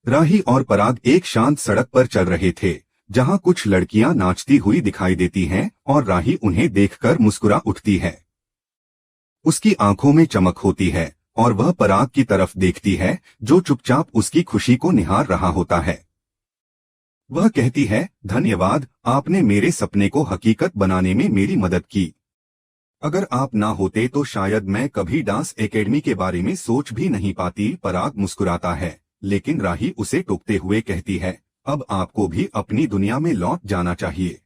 राही और पराग एक शांत सड़क पर चल रहे थे, जहां कुछ लड़कियां नाचती हुई दिखाई देती हैं और राही उन्हें देखकर मुस्कुरा उठती है। उसकी आंखों में चमक होती है और वह पराग की तरफ देखती है, जो चुपचाप उसकी खुशी को निहार रहा होता है। वह कहती है, धन्यवाद, आपने मेरे सपने को हकीकत बनाने में मेरी मदद की। अगर आप ना होते तो शायद मैं कभी डांस एकेडमी के बारे में सोच भी नहीं पाती। पराग मुस्कुराता है, लेकिन राही उसे टोकते हुए कहती है, अब आपको भी अपनी दुनिया में लौट जाना चाहिए।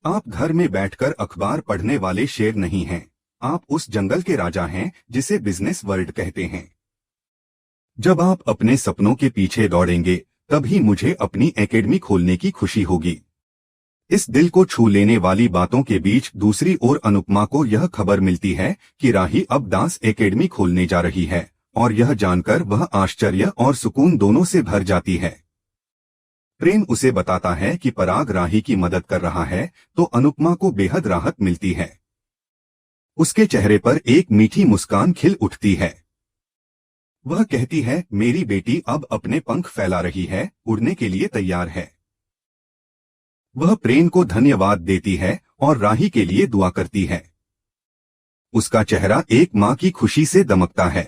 आप घर में बैठकर अखबार पढ़ने वाले शेर नहीं हैं। आप उस जंगल के राजा हैं जिसे बिजनेस वर्ल्ड कहते हैं। जब आप अपने सपनों के पीछे दौड़ेंगे, तभी मुझे अपनी एकेडमी खोलने की खुशी होगी। इस दिल को छू लेने वाली बातों के बीच दूसरी ओर अनुपमा को यह खबर मिलती है कि राही अब डांस एकेडमी खोलने जा रही है, और यह जानकर वह आश्चर्य और सुकून दोनों से भर जाती है। प्रेम उसे बताता है कि पराग राही की मदद कर रहा है, तो अनुपमा को बेहद राहत मिलती है। उसके चेहरे पर एक मीठी मुस्कान खिल उठती है। वह कहती है, मेरी बेटी अब अपने पंख फैला रही है, उड़ने के लिए तैयार है। वह प्रेम को धन्यवाद देती है और राही के लिए दुआ करती है। उसका चेहरा एक माँ की खुशी से दमकता है।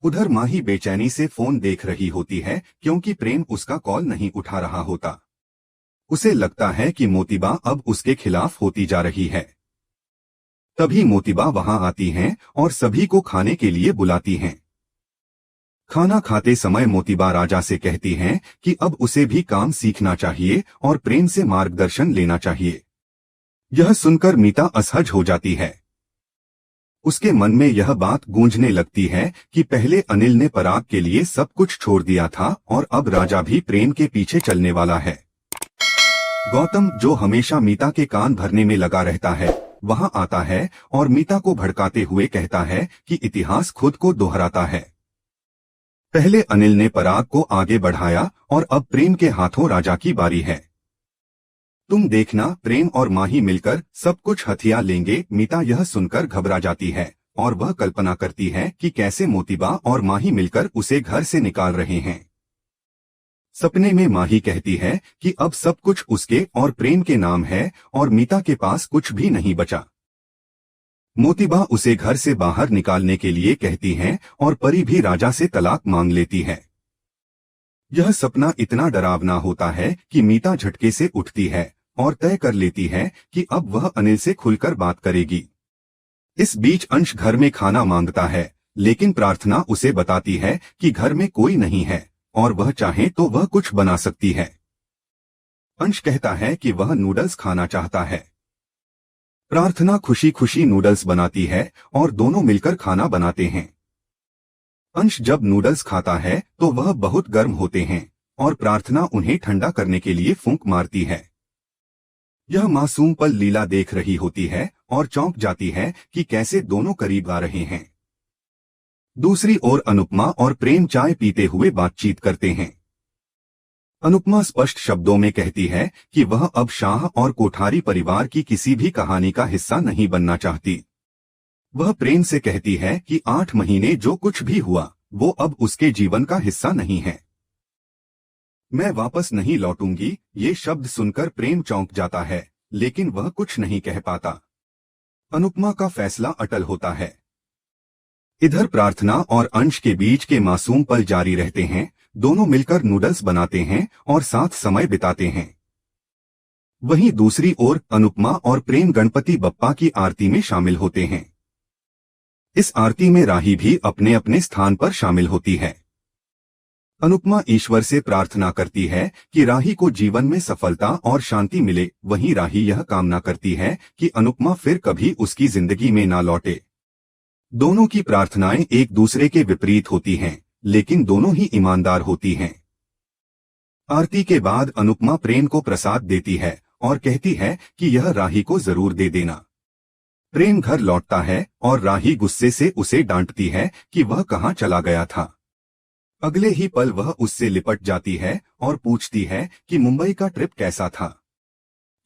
उधर माही बेचैनी से फोन देख रही होती है, क्योंकि प्रेम उसका कॉल नहीं उठा रहा होता। उसे लगता है कि मोतीबा अब उसके खिलाफ होती जा रही है। तभी मोतीबा वहां आती हैं और सभी को खाने के लिए बुलाती हैं। खाना खाते समय मोतीबा राजा से कहती हैं कि अब उसे भी काम सीखना चाहिए और प्रेम से मार्गदर्शन लेना चाहिए। यह सुनकर मीता असहज हो जाती है। उसके मन में यह बात गूंजने लगती है कि पहले अनिल ने पराग के लिए सब कुछ छोड़ दिया था और अब राजा भी प्रेम के पीछे चलने वाला है। गौतम, जो हमेशा मीता के कान भरने में लगा रहता है, वहां आता है और मीता को भड़काते हुए कहता है कि इतिहास खुद को दोहराता है। पहले अनिल ने पराग को आगे बढ़ाया और अब प्रेम के हाथों राजा की बारी है। तुम देखना, प्रेम और माही मिलकर सब कुछ हथिया लेंगे। मीता यह सुनकर घबरा जाती है और वह कल्पना करती है कि कैसे मोतीबा और माही मिलकर उसे घर से निकाल रहे हैं। सपने में माही कहती है कि अब सब कुछ उसके और प्रेम के नाम है और मीता के पास कुछ भी नहीं बचा। मोतीबा उसे घर से बाहर निकालने के लिए कहती हैं और परी भी राजा से तलाक मांग लेती है। यह सपना इतना डरावना होता है कि मीता झटके से उठती है और तय कर लेती है कि अब वह अनिल से खुलकर बात करेगी। इस बीच अंश घर में खाना मांगता है, लेकिन प्रार्थना उसे बताती है कि घर में कोई नहीं है और वह चाहे तो वह कुछ बना सकती है। अंश कहता है कि वह नूडल्स खाना चाहता है। प्रार्थना खुशी खुशी नूडल्स बनाती है और दोनों मिलकर खाना बनाते हैं। अंश जब नूडल्स खाता है तो वह बहुत गर्म होते हैं और प्रार्थना उन्हें ठंडा करने के लिए फूंक मारती है। यह मासूम पल लीला देख रही होती है और चौंक जाती है कि कैसे दोनों करीब आ रहे हैं। दूसरी ओर अनुपमा और प्रेम चाय पीते हुए बातचीत करते हैं। अनुपमा स्पष्ट शब्दों में कहती है कि वह अब शाह और कोठारी परिवार की किसी भी कहानी का हिस्सा नहीं बनना चाहती। वह प्रेम से कहती है कि 8 महीने जो कुछ भी हुआ, वो अब उसके जीवन का हिस्सा नहीं है। मैं वापस नहीं लौटूंगी। ये शब्द सुनकर प्रेम चौंक जाता है, लेकिन वह कुछ नहीं कह पाता। अनुपमा का फैसला अटल होता है। इधर प्रार्थना और अंश के बीच के मासूम पल जारी रहते हैं। दोनों मिलकर नूडल्स बनाते हैं और साथ समय बिताते हैं। वहीं दूसरी ओर अनुपमा और प्रेम गणपति बप्पा की आरती में शामिल होते हैं। इस आरती में राही भी अपने अपने स्थान पर शामिल होती है। अनुपमा ईश्वर से प्रार्थना करती है कि राही को जीवन में सफलता और शांति मिले। वहीं राही यह कामना करती है कि अनुपमा फिर कभी उसकी जिंदगी में ना लौटे। दोनों की प्रार्थनाएं एक दूसरे के विपरीत होती हैं, लेकिन दोनों ही ईमानदार होती हैं। आरती के बाद अनुपमा प्रेम को प्रसाद देती है और कहती है कि यह राही को जरूर दे देना। प्रेम घर लौटता है और राही गुस्से से उसे डांटती है कि वह कहाँ चला गया था। अगले ही पल वह उससे लिपट जाती है और पूछती है कि मुंबई का ट्रिप कैसा था।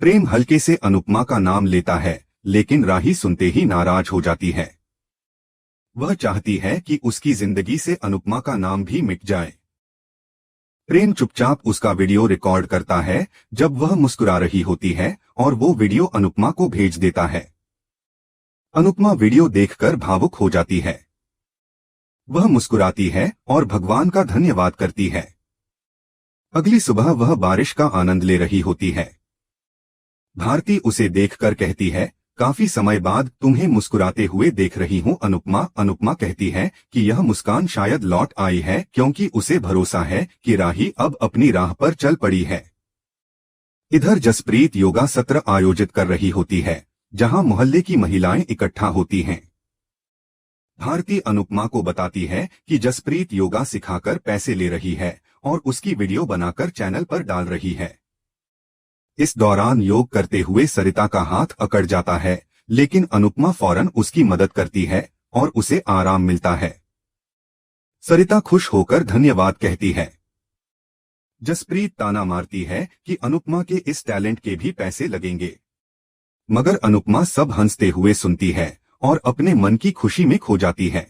प्रेम हल्के से अनुपमा का नाम लेता है, लेकिन राही सुनते ही नाराज हो जाती है। वह चाहती है कि उसकी जिंदगी से अनुपमा का नाम भी मिट जाए। प्रेम चुपचाप उसका वीडियो रिकॉर्ड करता है जब वह मुस्कुरा रही होती है और वो वीडियो अनुपमा को भेज देता है। अनुपमा वीडियो देखकर भावुक हो जाती है। वह मुस्कुराती है और भगवान का धन्यवाद करती है। अगली सुबह वह बारिश का आनंद ले रही होती है। भारती उसे देखकर कहती है, काफी समय बाद तुम्हें मुस्कुराते हुए देख रही हूँ अनुपमा। अनुपमा कहती है कि यह मुस्कान शायद लौट आई है क्योंकि उसे भरोसा है कि राही अब अपनी राह पर चल पड़ी है। इधर जसप्रीत योगा सत्र आयोजित कर रही होती है जहां मोहल्ले की महिलाएं इकट्ठा होती हैं। भारती अनुपमा को बताती है कि जसप्रीत योगा सिखाकर पैसे ले रही है और उसकी वीडियो बनाकर चैनल पर डाल रही है। इस दौरान योग करते हुए सरिता का हाथ अकड़ जाता है, लेकिन अनुपमा फौरन उसकी मदद करती है और उसे आराम मिलता है। सरिता खुश होकर धन्यवाद कहती है। जसप्रीत ताना मारती है कि अनुपमा के इस टैलेंट के भी पैसे लगेंगे, मगर अनुपमा सब हंसते हुए सुनती है और अपने मन की खुशी में खो जाती है।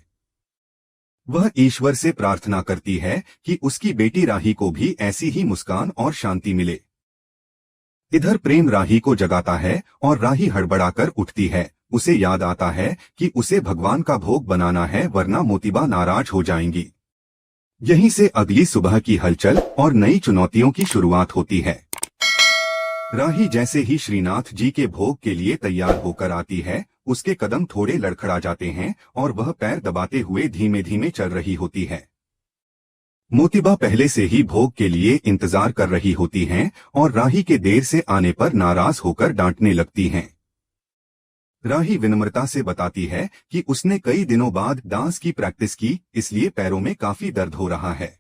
वह ईश्वर से प्रार्थना करती है कि उसकी बेटी राही को भी ऐसी ही मुस्कान और शांति मिले। इधर प्रेम राही को जगाता है और राही हड़बड़ाकर उठती है। उसे याद आता है कि उसे भगवान का भोग बनाना है वरना मोतीबा नाराज हो जाएंगी। यहीं से अगली सुबह की हलचल और नई चुनौतियों की शुरुआत होती है। राही जैसे ही श्रीनाथ जी के भोग के लिए तैयार होकर आती है, उसके कदम थोड़े लड़खड़ा जाते हैं और वह पैर दबाते हुए धीमे धीमे चल रही होती है। मोतीबा पहले से ही भोग के लिए इंतजार कर रही होती हैं और राही के देर से आने पर नाराज होकर डांटने लगती हैं। राही विनम्रता से बताती है कि उसने कई दिनों बाद डांस की प्रैक्टिस की, इसलिए पैरों में काफी दर्द हो रहा है।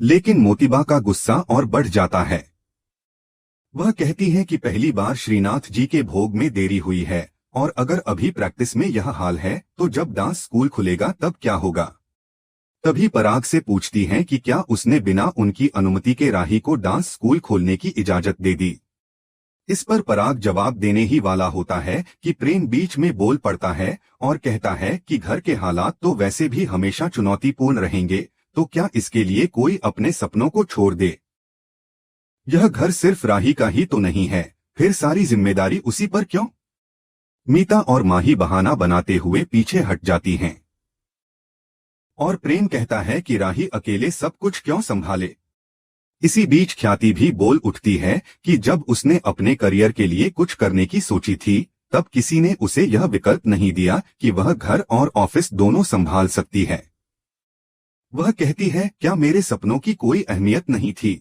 लेकिन मोतीबा का गुस्सा और बढ़ जाता है। वह कहती है कि पहली बार श्रीनाथ जी के भोग में देरी हुई है और अगर अभी प्रैक्टिस में यह हाल है तो जब डांस स्कूल खुलेगा तब क्या होगा। तभी पराग से पूछती हैं कि क्या उसने बिना उनकी अनुमति के राही को डांस स्कूल खोलने की इजाजत दे दी। इस पर पराग जवाब देने ही वाला होता है कि प्रेम बीच में बोल पड़ता है और कहता है कि घर के हालात तो वैसे भी हमेशा चुनौतीपूर्ण रहेंगे, तो क्या इसके लिए कोई अपने सपनों को छोड़ दे। यह घर सिर्फ राही का ही तो नहीं है, फिर सारी जिम्मेदारी उसी पर क्यों। मीता और माही बहाना बनाते हुए पीछे हट जाती हैं और प्रेम कहता है कि राही अकेले सब कुछ क्यों संभाले। इसी बीच ख्याति भी बोल उठती है कि जब उसने अपने करियर के लिए कुछ करने की सोची थी तब किसी ने उसे यह विकल्प नहीं दिया कि वह घर और ऑफिस दोनों संभाल सकती है। वह कहती है, क्या मेरे सपनों की कोई अहमियत नहीं थी।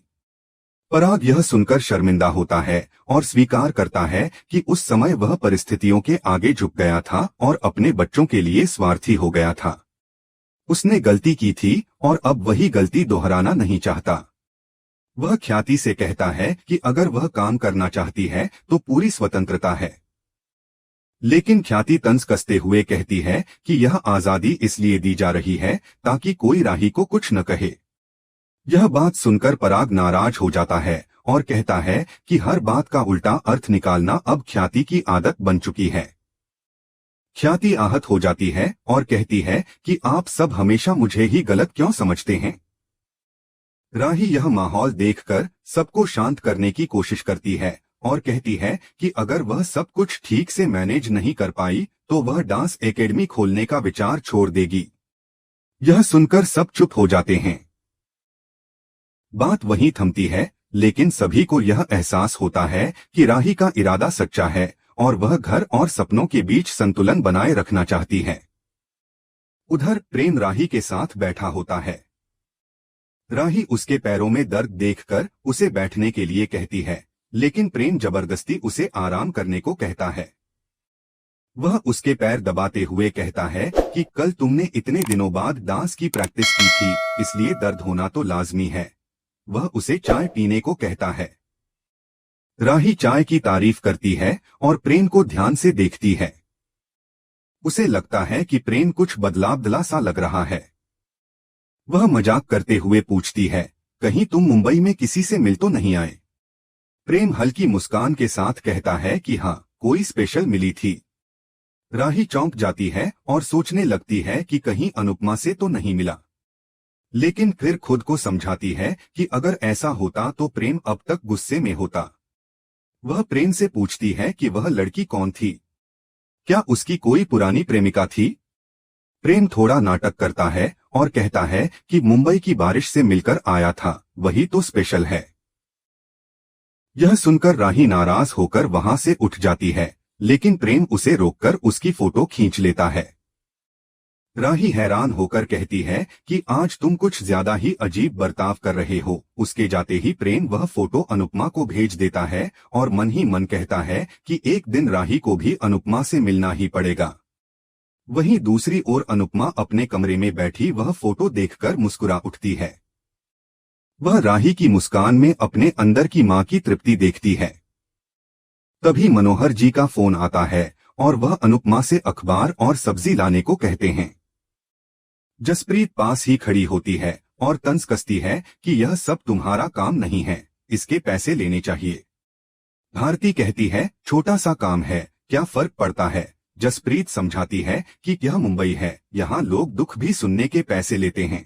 पराग यह सुनकर शर्मिंदा होता है और स्वीकार करता है कि उस समय वह परिस्थितियों के आगे झुक गया था और अपने बच्चों के लिए स्वार्थी हो गया था। उसने गलती की थी और अब वही गलती दोहराना नहीं चाहता। वह ख्याति से कहता है कि अगर वह काम करना चाहती है तो पूरी स्वतंत्रता है। लेकिन ख्याति तंज कसते हुए कहती है कि यह आजादी इसलिए दी जा रही है ताकि कोई राही को कुछ न कहे। यह बात सुनकर पराग नाराज हो जाता है और कहता है कि हर बात का उल्टा अर्थ निकालना अब ख्याति की आदत बन चुकी है। ख्याति आहत हो जाती है और कहती है कि आप सब हमेशा मुझे ही गलत क्यों समझते हैं। राही यह माहौल देखकर सबको शांत करने की कोशिश करती है और कहती है कि अगर वह सब कुछ ठीक से मैनेज नहीं कर पाई तो वह डांस एकेडमी खोलने का विचार छोड़ देगी। यह सुनकर सब चुप हो जाते हैं। बात वहीं थमती है, लेकिन सभी को यह एहसास होता है कि राही का इरादा सच्चा है और वह घर और सपनों के बीच संतुलन बनाए रखना चाहती है। उधर प्रेम राही के साथ बैठा होता है। राही उसके पैरों में दर्द देखकर उसे बैठने के लिए कहती है, लेकिन प्रेम जबरदस्ती उसे आराम करने को कहता है। वह उसके पैर दबाते हुए कहता है कि कल तुमने इतने दिनों बाद डांस की प्रैक्टिस की थी, इसलिए दर्द होना तो लाजमी है। वह उसे चाय पीने को कहता है। राही चाय की तारीफ करती है और प्रेम को ध्यान से देखती है। उसे लगता है कि प्रेम कुछ बदलाव सा लग रहा है। वह मजाक करते हुए पूछती है, कहीं तुम मुंबई में किसी से मिल तो नहीं आए। प्रेम हल्की मुस्कान के साथ कहता है कि हाँ, कोई स्पेशल मिली थी। राही चौंक जाती है और सोचने लगती है कि कहीं अनुपमा से तो नहीं मिला। लेकिन फिर खुद को समझाती है कि अगर ऐसा होता तो प्रेम अब तक गुस्से में होता। वह प्रेम से पूछती है कि वह लड़की कौन थी, क्या उसकी कोई पुरानी प्रेमिका थी। प्रेम थोड़ा नाटक करता है और कहता है कि मुंबई की बारिश से मिलकर आया था, वही तो स्पेशल है। यह सुनकर राही नाराज होकर वहां से उठ जाती है, लेकिन प्रेम उसे रोककर उसकी फोटो खींच लेता है। राही हैरान होकर कहती है कि आज तुम कुछ ज्यादा ही अजीब बर्ताव कर रहे हो। उसके जाते ही प्रेम वह फोटो अनुपमा को भेज देता है और मन ही मन कहता है कि एक दिन राही को भी अनुपमा से मिलना ही पड़ेगा। वहीं दूसरी ओर अनुपमा अपने कमरे में बैठी वह फोटो देखकर मुस्कुरा उठती है। वह राही की मुस्कान में अपने अंदर की मां की तृप्ति देखती है। तभी मनोहर जी का फोन आता है और वह अनुपमा से अखबार और सब्जी लाने को कहते हैं। जसप्रीत पास ही खड़ी होती है और तंज कसती है कि यह सब तुम्हारा काम नहीं है, इसके पैसे लेने चाहिए। भारती कहती है छोटा सा काम है, क्या फर्क पड़ता है। जसप्रीत समझाती है कि यह मुंबई है, यहाँ लोग दुख भी सुनने के पैसे लेते हैं।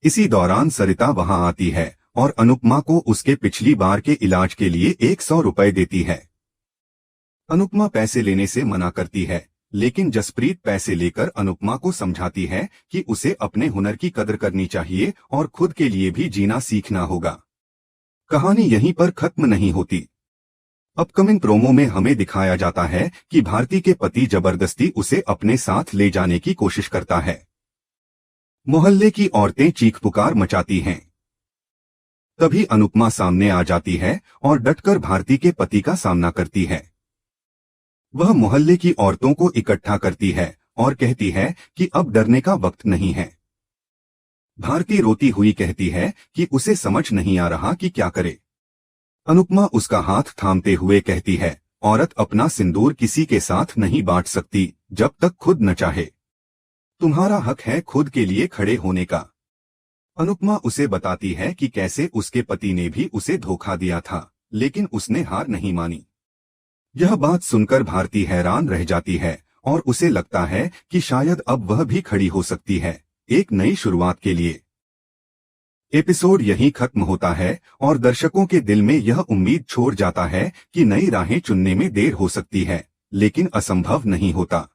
इसी दौरान सरिता वहां आती है और अनुपमा को उसके पिछली बार के इलाज के लिए 100 रुपए देती है। अनुपमा पैसे लेने से मना करती है, लेकिन जसप्रीत पैसे लेकर अनुपमा को समझाती है कि उसे अपने हुनर की कदर करनी चाहिए और खुद के लिए भी जीना सीखना होगा। कहानी यहीं पर खत्म नहीं होती। अपकमिंग प्रोमो में हमें दिखाया जाता है कि भारती के पति जबरदस्ती उसे अपने साथ ले जाने की कोशिश करता है। मोहल्ले की औरतें चीख पुकार मचाती हैं। तभी अनुपमा सामने आ जाती है और डटकर भारती के पति का सामना करती है। वह मोहल्ले की औरतों को इकट्ठा करती है और कहती है कि अब डरने का वक्त नहीं है। भारती रोती हुई कहती है कि उसे समझ नहीं आ रहा कि क्या करे। अनुपमा उसका हाथ थामते हुए कहती है, औरत अपना सिंदूर किसी के साथ नहीं बांट सकती जब तक खुद न चाहे। तुम्हारा हक है खुद के लिए खड़े होने का। अनुपमा उसे बताती है कि कैसे उसके पति ने भी उसे धोखा दिया था, लेकिन उसने हार नहीं मानी। यह बात सुनकर भारती हैरान रह जाती है और उसे लगता है कि शायद अब वह भी खड़ी हो सकती है एक नई शुरुआत के लिए। एपिसोड यहीं खत्म होता है और दर्शकों के दिल में यह उम्मीद छोड़ जाता है कि नई राहें चुनने में देर हो सकती है, लेकिन असंभव नहीं होता।